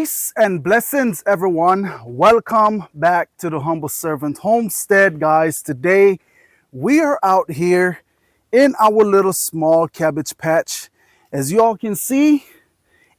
Peace and blessings, everyone. Welcome back to the Humble Servant Homestead, guys. Today, we are out here in our little small cabbage patch. As you all can see,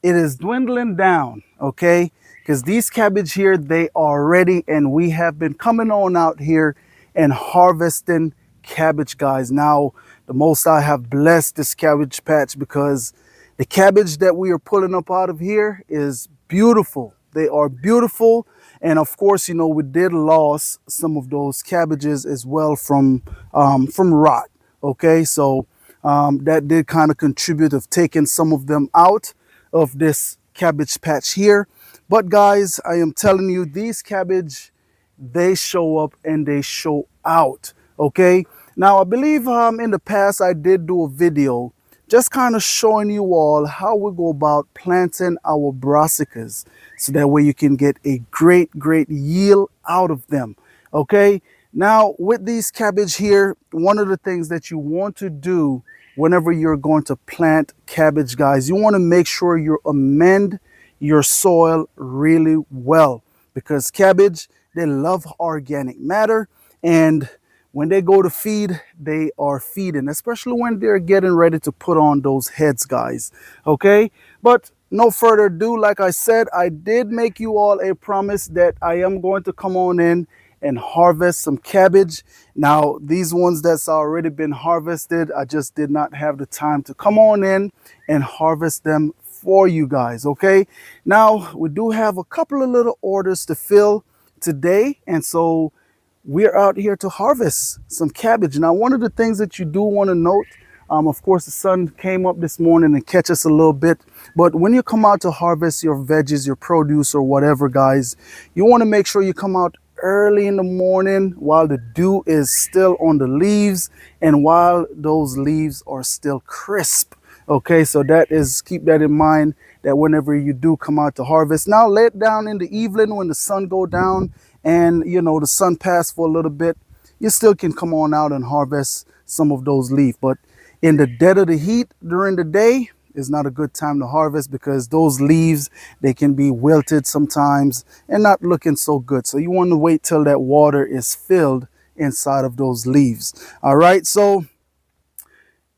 it is dwindling down, okay? Because these cabbage here, they are ready, and we have been coming on out here and harvesting cabbage, guys. Now, the Most High have blessed this cabbage patch because the cabbage that we are pulling up out of here is beautiful. They are beautiful. And of course, you know, we did lose some of those cabbages as well from rot. Okay, so that did kind of contribute of taking some of them out of this cabbage patch here. But guys, I am telling you, these cabbage, they show up and they show out. Okay, now I believe in the past I did do a video just kind of showing you all how we go about planting our brassicas so that way you can get a great yield out of them. Okay, now with these cabbage here, one of the things that you want to do whenever you're going to plant cabbage, guys, you want to make sure you amend your soil really well, because cabbage, they love organic matter, and when they go to feed, they are feeding, especially when they're getting ready to put on those heads, guys. Okay, but no further ado, like I said, I did make you all a promise that I am going to come on in and harvest some cabbage. Now, these ones that's already been harvested, I just did not have the time to come on in and harvest them for you guys. Okay, now we do have a couple of little orders to fill today, and so we're out here to harvest some cabbage. Now, one of the things that you do want to note, of course, the sun came up this morning and catch us a little bit. But when you come out to harvest your veggies, your produce or whatever, guys, you want to make sure you come out early in the morning while the dew is still on the leaves and while those leaves are still crisp. Okay, so that is, keep that in mind, that whenever you do come out to harvest. Now, late down in the evening when the sun go down and, you know, the sun passed for a little bit, you still can come on out and harvest some of those leaves. But in the dead of the heat during the day is not a good time to harvest, because those leaves, they can be wilted sometimes and not looking so good. So you want to wait till that water is filled inside of those leaves. All right, so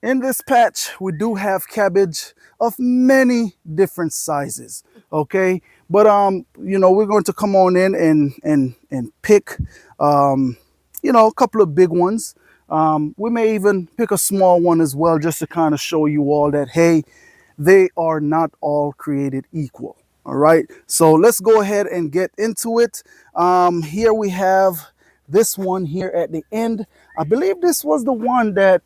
in this patch, we do have cabbage of many different sizes, okay? But you know, we're going to come on in and pick you know, a couple of big ones. We may even pick a small one as well, just to kind of show you all that, hey, they are not all created equal. All right, so let's go ahead and get into it. Here we have this one here at the end. I believe this was the one that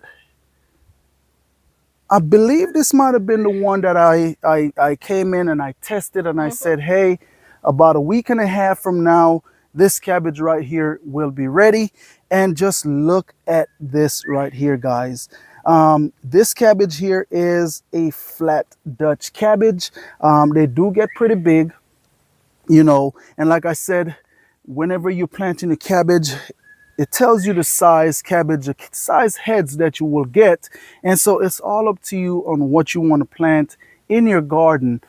this might have been the one that I came in and I tested, and I said, hey, about a week and a half from now, this cabbage right here will be ready. And just look at this right here, guys. This cabbage here is a flat Dutch cabbage. They do get pretty big, you know, and like I said, whenever you're planting a cabbage, it tells you the size cabbage, the size heads that you will get. And so it's all up to you on what you want to plant in your garden,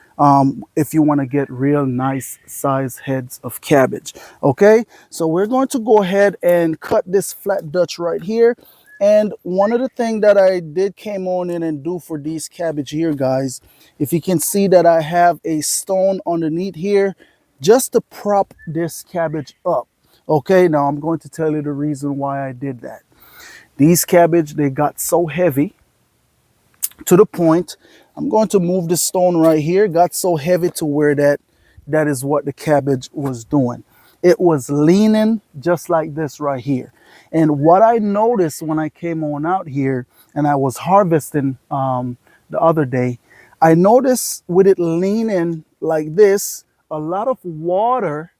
if you want to get real nice size heads of cabbage. Okay, so we're going to go ahead and cut this flat Dutch right here. And one of the things that I did came on in and do for these cabbage here, guys, if you can see that I have a stone underneath here just to prop this cabbage up. Okay, now I'm going to tell you the reason why I did that. These cabbage, they got so heavy to the point, I'm going to move this stone right here, got so heavy to where that is what the cabbage was doing. It was leaning just like this right here. And what I noticed when I came on out here and I was harvesting the other day, I noticed with it leaning like this, a lot of water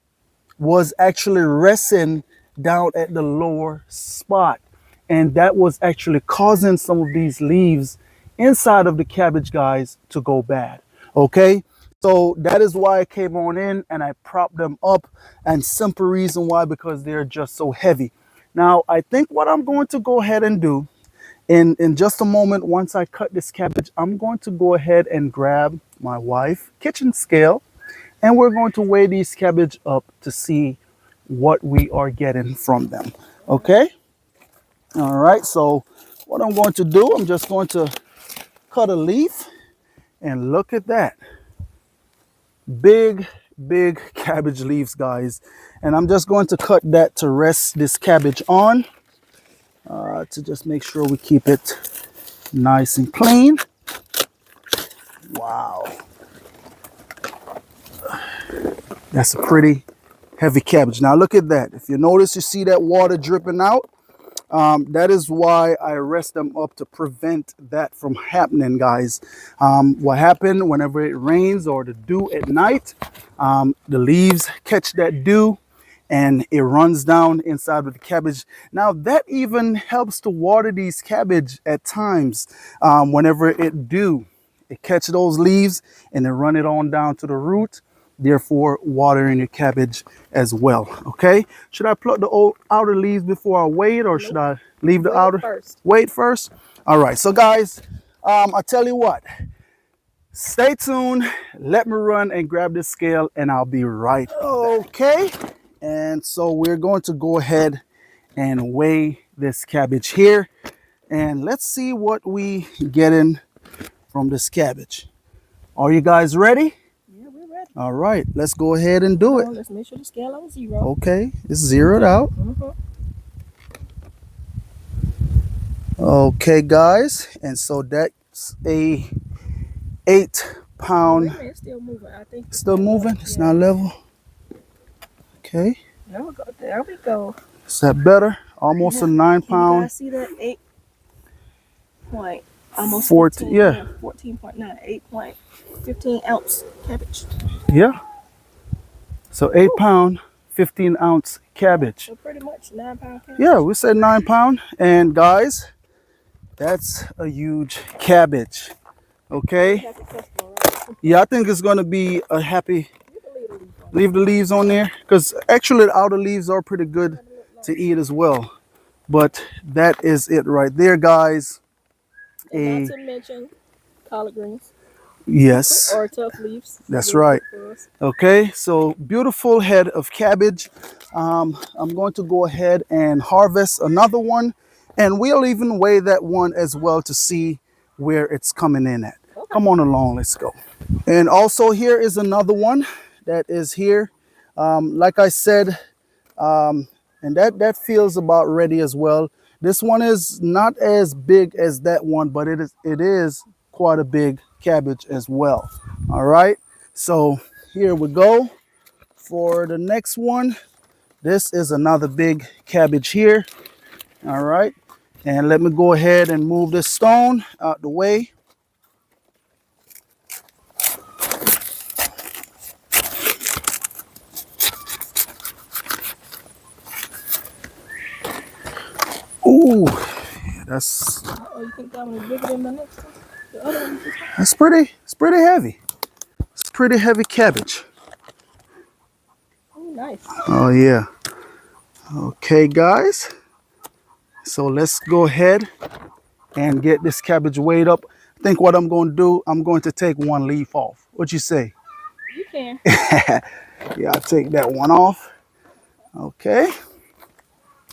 was actually resting down at the lower spot, and that was actually causing some of these leaves inside of the cabbage, guys, to go bad. Okay, so that is why I came on in and I propped them up, and simple reason why, because they're just so heavy. Now I think what I'm going to go ahead and do in just a moment, once I cut this cabbage, I'm going to go ahead and grab my wife kitchen scale, and we're going to weigh these cabbage up to see what we are getting from them. Okay? All right, so what I'm going to do, I'm just going to cut a leaf, and look at that. Big, big cabbage leaves, guys. And I'm just going to cut that to rest this cabbage on, to just make sure we keep it nice and clean. Wow. That's a pretty heavy cabbage. Now look at that. If you notice, you see that water dripping out. That is why I rest them up, to prevent that from happening, guys. What happened whenever it rains or the dew at night, the leaves catch that dew and it runs down inside of the cabbage. Now that even helps to water these cabbage at times. Whenever it dew, it catch those leaves and then run it on down to the root, therefore watering your cabbage as well. Okay, should I pluck the outer leaves before I weigh it, or should I leave the outer first? Wait first. All right, so guys, I tell you what, stay tuned, let me run and grab this scale and I'll be right back. Okay, and so we're going to go ahead and weigh this cabbage here, and let's see what we getting from this cabbage. Are you guys ready? All right, let's go ahead and do it. Let's make sure the scale on 0. Okay, it's zeroed out. Okay, guys, and so that's a 8-pound. It's still moving, I think. Still moving? It's not level. Okay. There we go. There we go. Is that better? Almost a 9-pound. I see that 8 point, almost 14. 15, Yeah. 14.9, 8.15 ounce cabbage. Yeah. So 8-pound, 15-ounce cabbage. So pretty much 9-pound cabbage. Yeah, we said 9-pound. And guys, that's a huge cabbage. Okay. Yeah, I think it's gonna be a happy. Leave the leaves on there, because actually the outer leaves are pretty good to eat as well. But that is it right there, guys. And not to mention collard greens. Yes. Or tough leaves. That's right. Okay, so beautiful head of cabbage. I'm going to go ahead and harvest another one, and we'll even weigh that one as well to see where it's coming in at. Okay. Come on along, let's go. And also here is another one that is here. Like I said, and that feels about ready as well. This one is not as big as that one, but it is quite a big cabbage as well. All right, so here we go for the next one. This is another big cabbage here. All right, and let me go ahead and move this stone out the way. Ooh, that's. Oh, you think that one is bigger than the next one? The other one? It's pretty heavy. It's pretty heavy cabbage. Oh, nice. Oh yeah. Okay, guys. So let's go ahead and get this cabbage weighed up. I think what I'm going to do, I'm going to take one leaf off. What you say? You can. Yeah, I'll take that one off. Okay.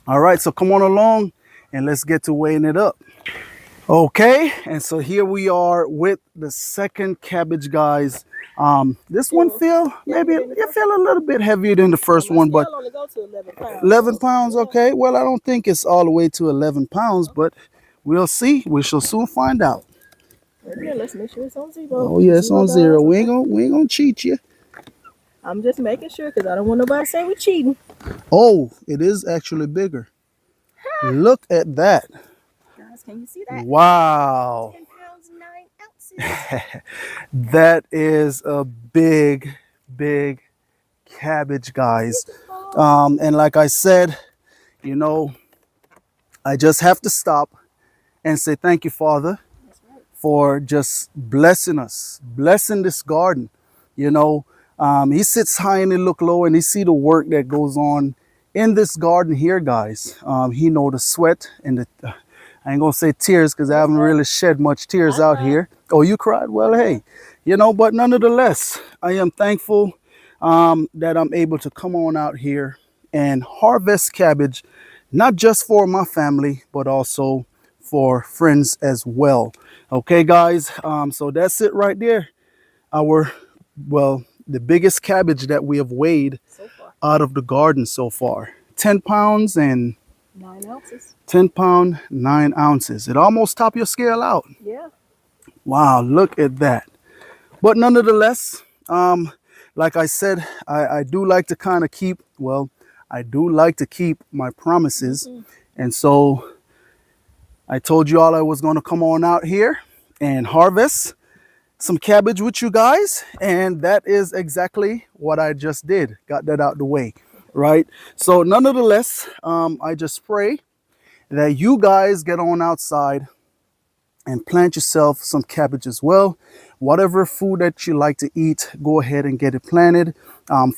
All right, so come on along and let's get to weighing it up. Okay, and so here we are with the second cabbage, guys. This one feel maybe it feel a little bit heavier than the first one, but only go to 11 pounds. 11 pounds, okay. Well, I don't think it's all the way to 11 pounds, but we'll see. We shall soon find out. Yeah, let's make sure it's on 0. Oh yeah, it's on 0. We ain't gonna cheat you. I'm just making sure, because I don't want nobody to say we're cheating. Oh, it is actually bigger. Look at that. Guys, can you see that? Wow. 10 pounds, 9 ounces. That is a big cabbage, guys. And like I said, you know, I just have to stop and say thank you, Father, for just blessing us, blessing this garden. You know, he sits high and he look low, and he see the work that goes on in this garden here, guys. He know the sweat and the, I ain't gonna say tears, because I haven't really shed much tears out here. Oh, you cried? Well, hey, you know, but nonetheless, I am thankful that I'm able to come on out here and harvest cabbage, not just for my family, but also for friends as well. Okay, guys, so that's it right there. Our, well, the biggest cabbage that we have weighed So far, out of the garden so far. 10 pounds and 9 ounces. 10 pound, 9 ounces. It almost topped your scale out. Yeah. Wow, look at that. But nonetheless, like I said, I do like to kind of keep, well, I do like to keep my promises. And so I told you all I was going to come on out here and harvest some cabbage with you guys. And that is exactly what I just did. Got that out the way, right? So nonetheless, I just pray that you guys get on outside and plant yourself some cabbage as well. Whatever food that you like to eat, go ahead and get it planted.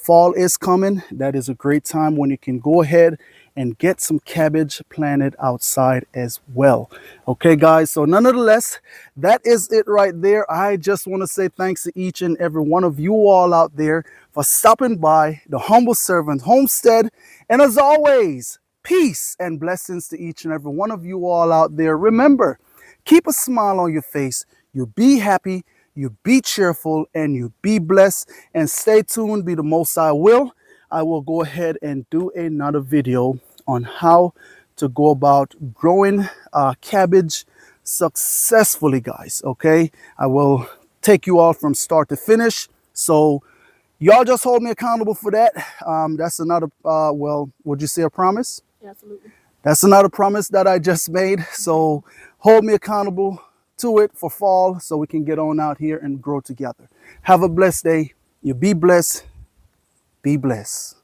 Fall is coming. That is a great time when you can go ahead and get some cabbage planted outside as well. Okay, guys, so nonetheless, that is it right there. I just want to say thanks to each and every one of you all out there for stopping by the Humble Servant Homestead. And as always, peace and blessings to each and every one of you all out there. Remember, keep a smile on your face. You be happy, you be cheerful, and you be blessed. And stay tuned, be the most I will. I will go ahead and do another video on how to go about growing cabbage successfully, guys. Okay, I will take you all from start to finish. So y'all just hold me accountable for that. That's another, well, would you say a promise? Absolutely. That's another promise that I just made. So hold me accountable to it for fall so we can get on out here and grow together. Have a blessed day. You be blessed. Be blessed.